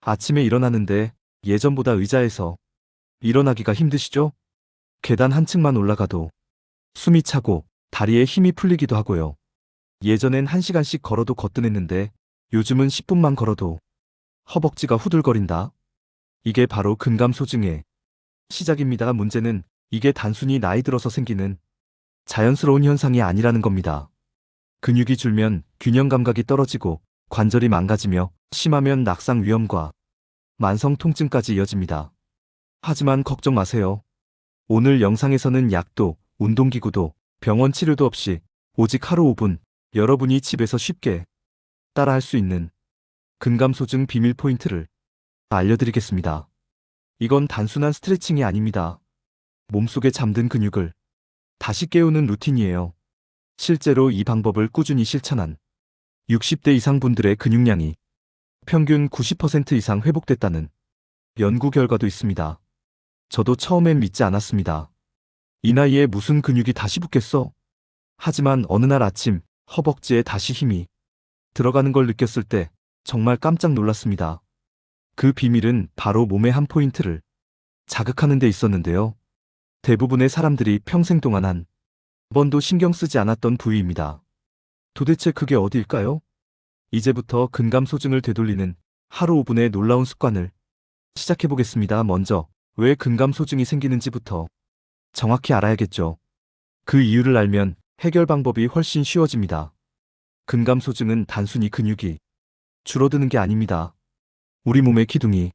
아침에 일어나는데 예전보다 의자에서 일어나기가 힘드시죠? 계단 한 층만 올라가도 숨이 차고 다리에 힘이 풀리기도 하고요. 예전엔 1시간씩 걸어도 거뜬했는데 요즘은 10분만 걸어도 허벅지가 후들거린다. 이게 바로 근감소증의 시작입니다. 문제는 이게 단순히 나이 들어서 생기는 자연스러운 현상이 아니라는 겁니다. 근육이 줄면 균형 감각이 떨어지고 관절이 망가지며 심하면 낙상 위험과 만성 통증까지 이어집니다. 하지만 걱정 마세요. 오늘 영상에서는 약도, 운동기구도, 병원 치료도 없이 오직 하루 5분 여러분이 집에서 쉽게 따라할 수 있는 근감소증 비밀 포인트를 알려드리겠습니다. 이건 단순한 스트레칭이 아닙니다. 몸속에 잠든 근육을 다시 깨우는 루틴이에요. 실제로 이 방법을 꾸준히 실천한 60대 이상 분들의 근육량이 평균 90% 이상 회복됐다는 연구 결과도 있습니다. 저도 처음엔 믿지 않았습니다. 이 나이에 무슨 근육이 다시 붙겠어? 하지만 어느 날 아침 허벅지에 다시 힘이 들어가는 걸 느꼈을 때 정말 깜짝 놀랐습니다. 그 비밀은 바로 몸의 한 포인트를 자극하는 데 있었는데요. 대부분의 사람들이 평생 동안 한 번도 신경 쓰지 않았던 부위입니다. 도대체 그게 어디일까요? 이제부터 근감소증을 되돌리는 하루 5분의 놀라운 습관을 시작해보겠습니다. 먼저 왜 근감소증이 생기는지부터 정확히 알아야겠죠. 그 이유를 알면 해결 방법이 훨씬 쉬워집니다. 근감소증은 단순히 근육이 줄어드는 게 아닙니다. 우리 몸의 기둥이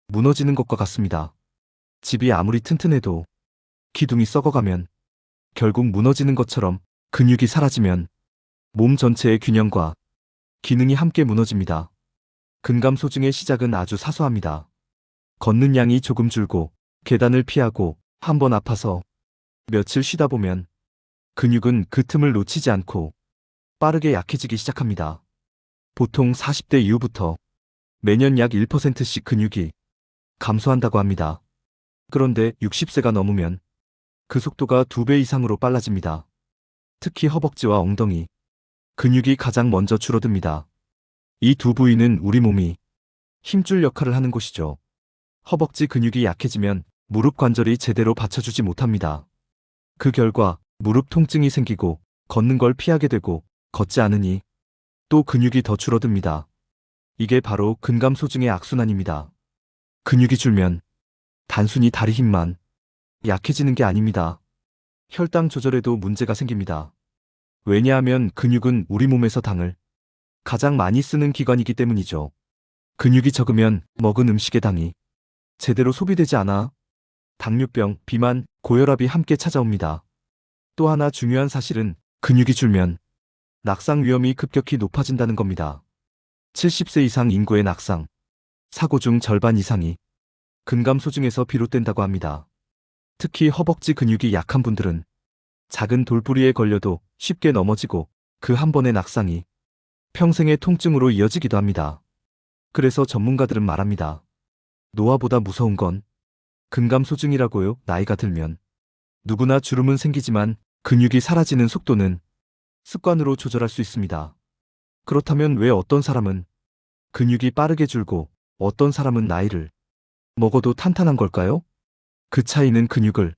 무너지는 것과 같습니다. 집이 아무리 튼튼해도 기둥이 썩어가면 결국 무너지는 것처럼 근육이 사라지면 몸 전체의 균형과 기능이 함께 무너집니다. 근감소증의 시작은 아주 사소합니다. 걷는 양이 조금 줄고 계단을 피하고 한번 아파서 며칠 쉬다 보면 근육은 그 틈을 놓치지 않고 빠르게 약해지기 시작합니다. 보통 40대 이후부터 매년 약 1%씩 근육이 감소한다고 합니다. 그런데 60세가 넘으면 그 속도가 2배 이상으로 빨라집니다. 특히 허벅지와 엉덩이 근육이 가장 먼저 줄어듭니다. 이 두 부위는 우리 몸이 힘줄 역할을 하는 곳이죠. 허벅지 근육이 약해지면 무릎 관절이 제대로 받쳐주지 못합니다. 그 결과 무릎 통증이 생기고 걷는 걸 피하게 되고 걷지 않으니 또 근육이 더 줄어듭니다. 이게 바로 근감소증의 악순환입니다. 근육이 줄면 단순히 다리 힘만 약해지는 게 아닙니다. 혈당 조절에도 문제가 생깁니다. 왜냐하면 근육은 우리 몸에서 당을 가장 많이 쓰는 기관이기 때문이죠. 근육이 적으면 먹은 음식의 당이 제대로 소비되지 않아 당뇨병, 비만, 고혈압이 함께 찾아옵니다. 또 하나 중요한 사실은 근육이 줄면 낙상 위험이 급격히 높아진다는 겁니다. 70세 이상 인구의 낙상, 사고 중 절반 이상이 근감소증에서 비롯된다고 합니다. 특히 허벅지 근육이 약한 분들은 작은 돌부리에 걸려도 쉽게 넘어지고 그 한 번의 낙상이 평생의 통증으로 이어지기도 합니다. 그래서 전문가들은 말합니다. 노화보다 무서운 건 근감소증이라고요. 나이가 들면 누구나 주름은 생기지만 근육이 사라지는 속도는 습관으로 조절할 수 있습니다. 그렇다면 왜 어떤 사람은 근육이 빠르게 줄고 어떤 사람은 나이를 먹어도 탄탄한 걸까요? 그 차이는 근육을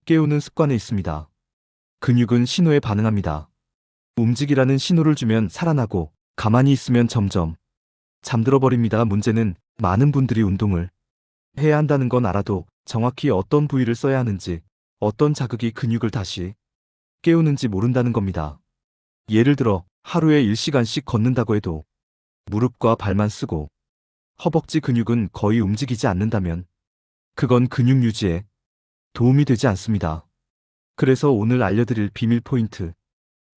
깨우는 습관에 있습니다. 근육은 신호에 반응합니다. 움직이라는 신호를 주면 살아나고 가만히 있으면 점점 잠들어 버립니다. 문제는 많은 분들이 운동을 해야 한다는 건 알아도 정확히 어떤 부위를 써야 하는지, 어떤 자극이 근육을 다시 깨우는지 모른다는 겁니다. 예를 들어 하루에 1시간씩 걷는다고 해도 무릎과 발만 쓰고 허벅지 근육은 거의 움직이지 않는다면 그건 근육 유지에 도움이 되지 않습니다. 그래서 오늘 알려드릴 비밀 포인트,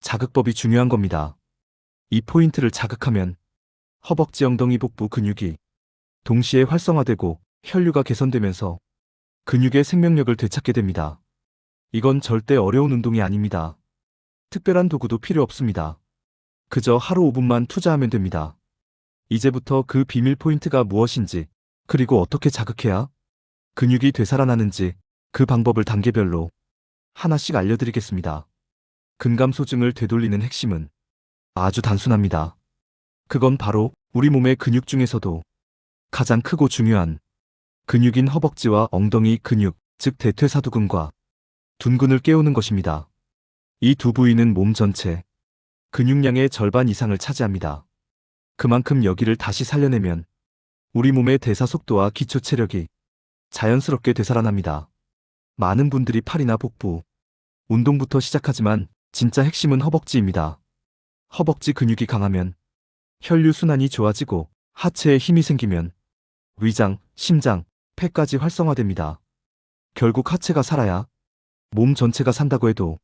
자극법이 중요한 겁니다. 이 포인트를 자극하면 허벅지 엉덩이 복부 근육이 동시에 활성화되고 혈류가 개선되면서 근육의 생명력을 되찾게 됩니다. 이건 절대 어려운 운동이 아닙니다. 특별한 도구도 필요 없습니다. 그저 하루 5분만 투자하면 됩니다. 이제부터 그 비밀 포인트가 무엇인지, 그리고 어떻게 자극해야 근육이 되살아나는지 그 방법을 단계별로 하나씩 알려드리겠습니다. 근감소증을 되돌리는 핵심은 아주 단순합니다. 그건 바로 우리 몸의 근육 중에서도 가장 크고 중요한 근육인 허벅지와 엉덩이 근육, 즉 대퇴사두근과 둔근을 깨우는 것입니다. 이 두 부위는 몸 전체 근육량의 절반 이상을 차지합니다. 그만큼 여기를 다시 살려내면 우리 몸의 대사 속도와 기초 체력이 자연스럽게 되살아납니다. 많은 분들이 팔이나 복부, 운동부터 시작하지만 진짜 핵심은 허벅지입니다. 허벅지 근육이 강하면 혈류순환이 좋아지고 하체에 힘이 생기면 위장, 심장, 폐까지 활성화됩니다. 결국 하체가 살아야 몸 전체가 산다고 해도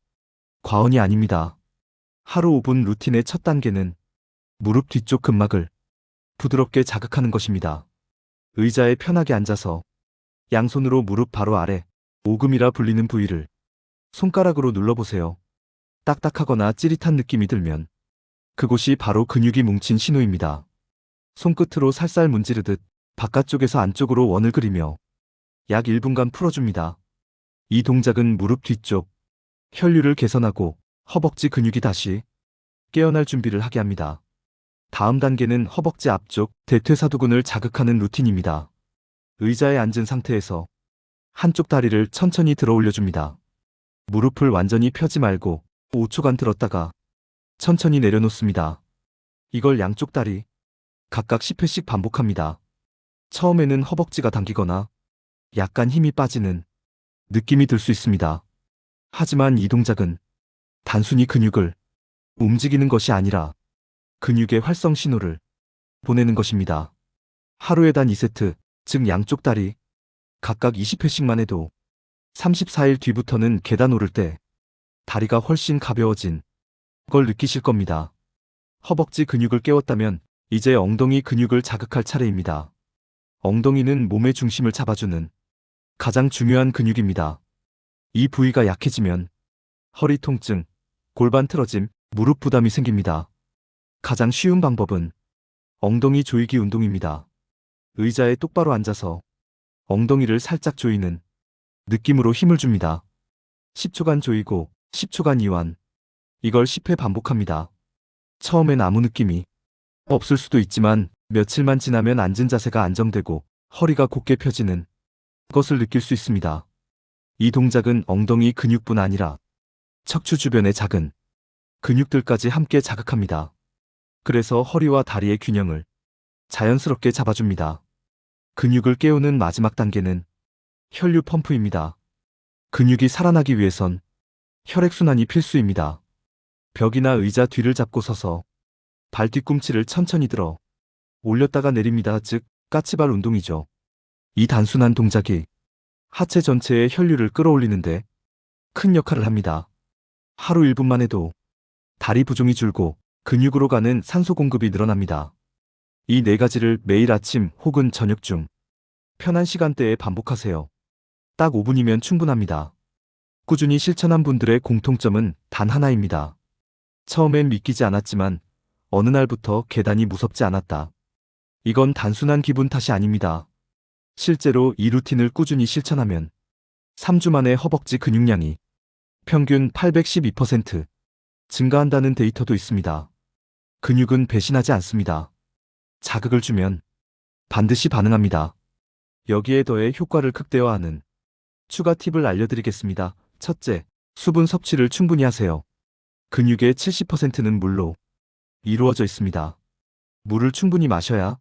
과언이 아닙니다. 하루 5분 루틴의 첫 단계는 무릎 뒤쪽 근막을 부드럽게 자극하는 것입니다. 의자에 편하게 앉아서 양손으로 무릎 바로 아래 오금이라 불리는 부위를 손가락으로 눌러보세요. 딱딱하거나 찌릿한 느낌이 들면 그곳이 바로 근육이 뭉친 신호입니다. 손끝으로 살살 문지르듯 바깥쪽에서 안쪽으로 원을 그리며 약 1분간 풀어줍니다. 이 동작은 무릎 뒤쪽 혈류를 개선하고 허벅지 근육이 다시 깨어날 준비를 하게 합니다. 다음 단계는 허벅지 앞쪽 대퇴사두근을 자극하는 루틴입니다. 의자에 앉은 상태에서 한쪽 다리를 천천히 들어 올려줍니다. 무릎을 완전히 펴지 말고 5초간 들었다가 천천히 내려놓습니다. 이걸 양쪽 다리 각각 10회씩 반복합니다. 처음에는 허벅지가 당기거나 약간 힘이 빠지는 느낌이 들 수 있습니다. 하지만 이 동작은 단순히 근육을 움직이는 것이 아니라 근육의 활성 신호를 보내는 것입니다. 하루에 단 2세트, 즉 양쪽 다리 각각 20회씩만 해도 34일 뒤부터는 계단 오를 때 다리가 훨씬 가벼워진 걸 느끼실 겁니다. 허벅지 근육을 깨웠다면 이제 엉덩이 근육을 자극할 차례입니다. 엉덩이는 몸의 중심을 잡아주는 가장 중요한 근육입니다. 이 부위가 약해지면 허리 통증, 골반 틀어짐, 무릎 부담이 생깁니다. 가장 쉬운 방법은 엉덩이 조이기 운동입니다. 의자에 똑바로 앉아서 엉덩이를 살짝 조이는 느낌으로 힘을 줍니다. 10초간 조이고 10초간 이완. 이걸 10회 반복합니다. 처음엔 아무 느낌이 없을 수도 있지만 며칠만 지나면 앉은 자세가 안정되고 허리가 곧게 펴지는 것을 느낄 수 있습니다. 이 동작은 엉덩이 근육뿐 아니라 척추 주변의 작은 근육들까지 함께 자극합니다. 그래서 허리와 다리의 균형을 자연스럽게 잡아줍니다. 근육을 깨우는 마지막 단계는 혈류 펌프입니다. 근육이 살아나기 위해선 혈액순환이 필수입니다. 벽이나 의자 뒤를 잡고 서서 발 뒤꿈치를 천천히 들어 올렸다가 내립니다. 즉 까치발 운동이죠. 이 단순한 동작이 하체 전체의 혈류를 끌어올리는데 큰 역할을 합니다. 하루 1분만 해도 다리 부종이 줄고 근육으로 가는 산소 공급이 늘어납니다. 이 네 가지를 매일 아침 혹은 저녁 중 편한 시간대에 반복하세요. 딱 5분이면 충분합니다. 꾸준히 실천한 분들의 공통점은 단 하나입니다. 처음엔 믿기지 않았지만 어느 날부터 계단이 무섭지 않았다. 이건 단순한 기분 탓이 아닙니다. 실제로 이 루틴을 꾸준히 실천하면 3주 만에 허벅지 근육량이 평균 812% 증가한다는 데이터도 있습니다. 근육은 배신하지 않습니다. 자극을 주면 반드시 반응합니다. 여기에 더해 효과를 극대화하는 추가 팁을 알려드리겠습니다. 첫째, 수분 섭취를 충분히 하세요. 근육의 70%는 물로 이루어져 있습니다. 물을 충분히 마셔야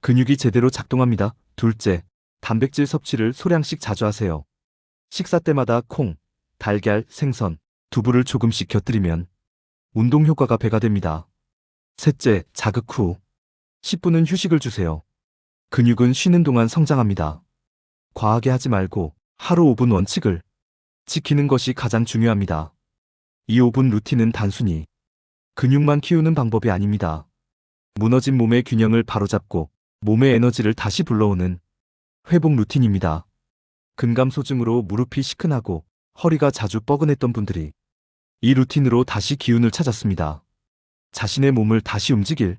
근육이 제대로 작동합니다. 둘째, 단백질 섭취를 소량씩 자주 하세요. 식사 때마다 콩, 달걀, 생선, 두부를 조금씩 곁들이면 운동 효과가 배가 됩니다. 셋째, 자극 후 10분은 휴식을 주세요. 근육은 쉬는 동안 성장합니다. 과하게 하지 말고 하루 5분 원칙을 지키는 것이 가장 중요합니다. 이 5분 루틴은 단순히 근육만 키우는 방법이 아닙니다. 무너진 몸의 균형을 바로잡고 몸의 에너지를 다시 불러오는 회복 루틴입니다. 근감소증으로 무릎이 시큰하고 허리가 자주 뻐근했던 분들이 이 루틴으로 다시 기운을 찾았습니다. 자신의 몸을 다시 움직일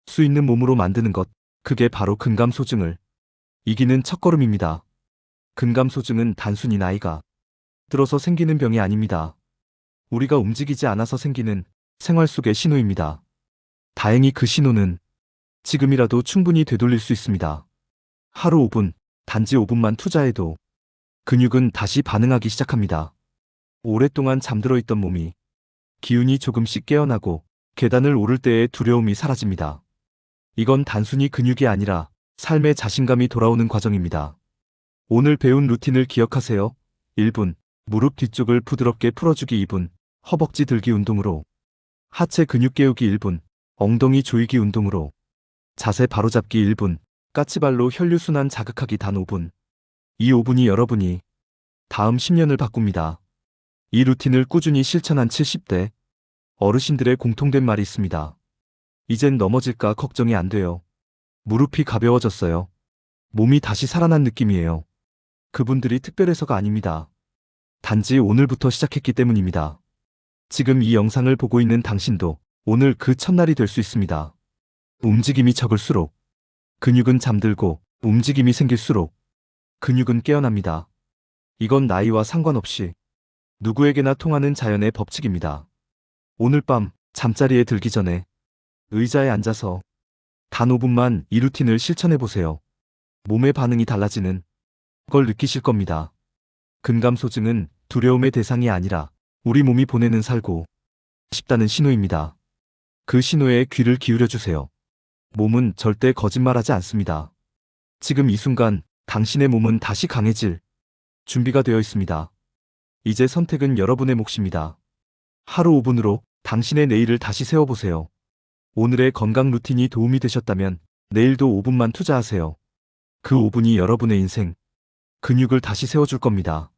수 있는 몸으로 만드는 것, 그게 바로 근감소증을 이기는 첫걸음입니다. 근감소증은 단순히 나이가 들어서 생기는 병이 아닙니다. 우리가 움직이지 않아서 생기는 생활 속의 신호입니다. 다행히 그 신호는 지금이라도 충분히 되돌릴 수 있습니다. 하루 5분, 단지 5분만 투자해도 근육은 다시 반응하기 시작합니다. 오랫동안 잠들어 있던 몸이 기운이 조금씩 깨어나고 계단을 오를 때의 두려움이 사라집니다. 이건 단순히 근육이 아니라 삶의 자신감이 돌아오는 과정입니다. 오늘 배운 루틴을 기억하세요. 1분, 무릎 뒤쪽을 부드럽게 풀어주기 2분, 허벅지 들기 운동으로 하체 근육 깨우기 1분, 엉덩이 조이기 운동으로 자세 바로잡기 1분, 까치발로 혈류순환 자극하기 단 5분. 이 5분이 여러분이 다음 10년을 바꿉니다. 이 루틴을 꾸준히 실천한 70대 어르신들의 공통된 말이 있습니다. 이젠 넘어질까 걱정이 안 돼요. 무릎이 가벼워졌어요. 몸이 다시 살아난 느낌이에요. 그분들이 특별해서가 아닙니다. 단지 오늘부터 시작했기 때문입니다. 지금 이 영상을 보고 있는 당신도 오늘 그 첫날이 될 수 있습니다. 움직임이 적을수록 근육은 잠들고 움직임이 생길수록 근육은 깨어납니다. 이건 나이와 상관없이 누구에게나 통하는 자연의 법칙입니다. 오늘 밤 잠자리에 들기 전에 의자에 앉아서 단 5분만 이 루틴을 실천해 보세요. 몸의 반응이 달라지는 걸 느끼실 겁니다. 근감소증은 두려움의 대상이 아니라 우리 몸이 보내는 살고 싶다는 신호입니다. 그 신호에 귀를 기울여 주세요. 몸은 절대 거짓말하지 않습니다. 지금 이 순간 당신의 몸은 다시 강해질 준비가 되어 있습니다. 이제 선택은 여러분의 몫입니다. 하루 5분으로 당신의 내일을 다시 세워보세요. 오늘의 건강 루틴이 도움이 되셨다면 내일도 5분만 투자하세요. 그 5분이 여러분의 인생 근육을 다시 세워줄 겁니다.